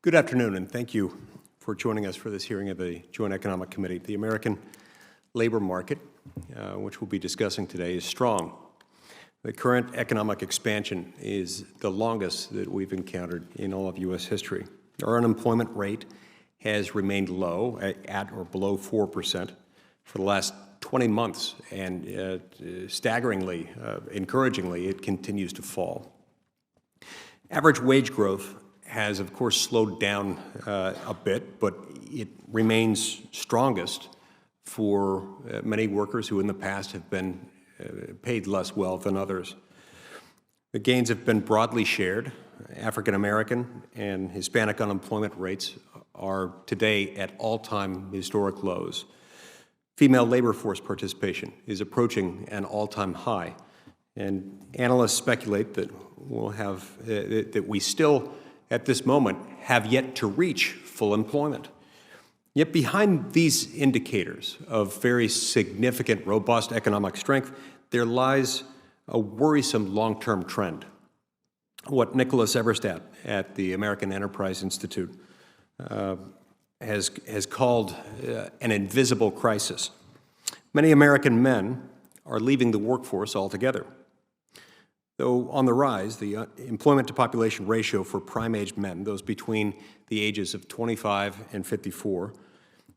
Good afternoon, and thank you for joining us for this hearing of the Joint Economic Committee. The American labor market, which we'll be discussing today, is strong. The current economic expansion is the longest that we've encountered in all of U.S. history. Our unemployment rate has remained low, at or below 4% for the last 20 months, and staggeringly, encouragingly, it continues to fall. Average wage growth has, of course, slowed down a bit, but it remains strongest for many workers who in the past have been paid less well than others. The gains have been broadly shared. African American and Hispanic unemployment rates are today at all-time historic lows. Female labor force participation is approaching an all-time high, and analysts speculate that we still, at this moment, have yet to reach full employment. Yet behind these indicators of very significant, robust economic strength, there lies a worrisome long-term trend. What Nicholas Eberstadt at the American Enterprise Institute has called an invisible crisis. Many American men are leaving the workforce altogether. Though on the rise, the employment-to-population ratio for prime-age men, those between the ages of 25 and 54,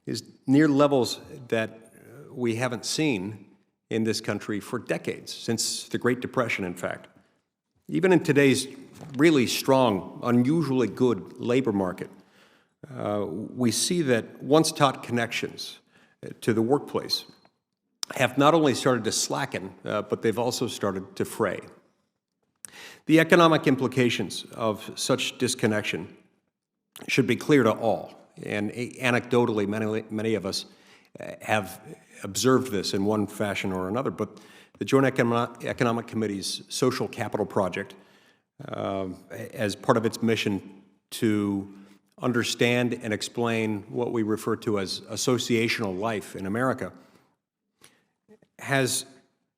is near levels that we haven't seen in this country for decades, since the Great Depression, in fact. Even in today's really strong, unusually good labor market, we see that once-taught connections to the workplace have not only started to slacken, but they've also started to fray. The economic implications of such disconnection should be clear to all, and anecdotally, many of us have observed this in one fashion or another, but the Joint Economic Committee's Social Capital Project, as part of its mission to understand and explain what we refer to as associational life in America, has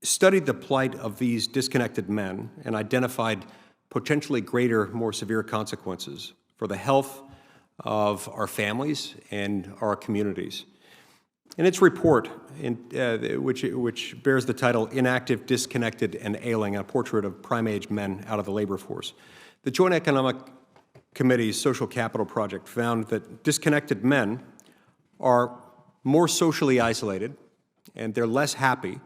studied the plight of these disconnected men and identified potentially greater, more severe consequences for the health of our families and our communities. In its report, which bears the title Inactive, Disconnected, and Ailing, a portrait of prime-age men out of the labor force, the Joint Economic Committee's Social Capital Project found that disconnected men are more socially isolated and they're less happy,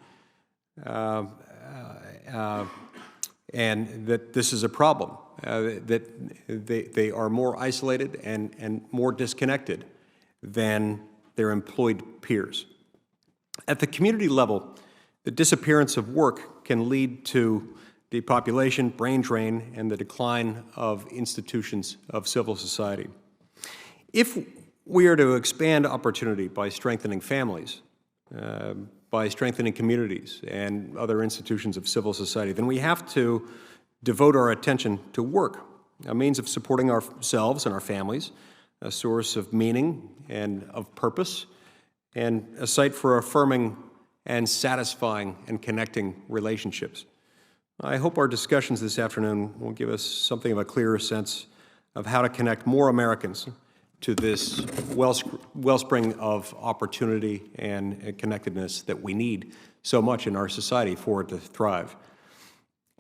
and that this is a problem, that they are more isolated and more disconnected than their employed peers. At the community level, the disappearance of work can lead to depopulation, brain drain, and the decline of institutions of civil society. If we are to expand opportunity by strengthening families, by strengthening communities and other institutions of civil society, then we have to devote our attention to work, a means of supporting ourselves and our families, a source of meaning and of purpose, and a site for affirming and satisfying and connecting relationships. I hope our discussions this afternoon will give us something of a clearer sense of how to connect more Americans to this wellspring of opportunity and connectedness that we need so much in our society for it to thrive.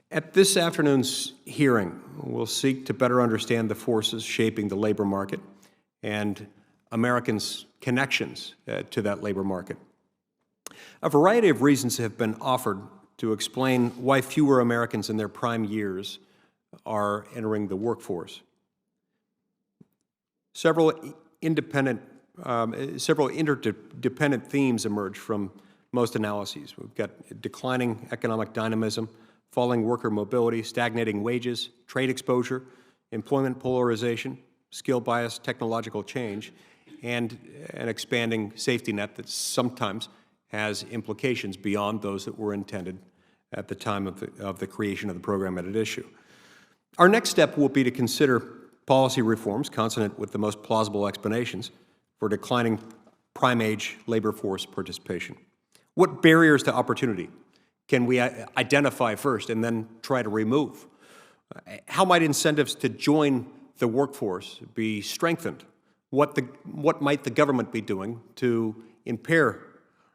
At this afternoon's hearing, we'll seek to better understand the forces shaping the labor market and Americans' connections to that labor market. A variety of reasons have been offered to explain why fewer Americans in their prime years are entering the workforce. Several interdependent themes emerge from most analyses. We've got declining economic dynamism, falling worker mobility, stagnating wages, trade exposure, employment polarization, skill bias, technological change, and an expanding safety net that sometimes has implications beyond those that were intended at the time of the creation of the program at issue. Our next step will be to consider policy reforms consonant with the most plausible explanations for declining prime-age labor force participation. What barriers to opportunity can we identify first and then try to remove? How might incentives to join the workforce be strengthened? What might the government be doing to impair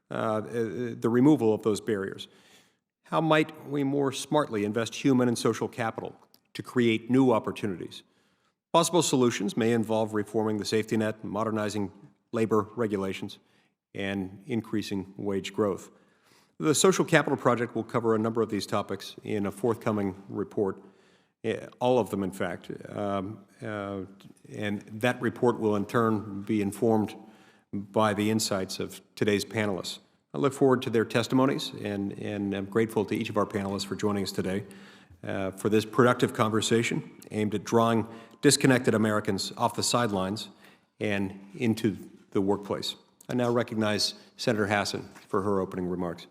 the removal of those barriers? How might we more smartly invest human and social capital to create new opportunities? Possible solutions may involve reforming the safety net, modernizing labor regulations, and increasing wage growth. The Social Capital Project will cover a number of these topics in a forthcoming report, all of them, in fact. And that report will, in turn, be informed by the insights of today's panelists. I look forward to their testimonies, and I'm grateful to each of our panelists for joining us today for this productive conversation aimed at drawing disconnected Americans off the sidelines and into the workplace. I now recognize Senator Hassan for her opening remarks.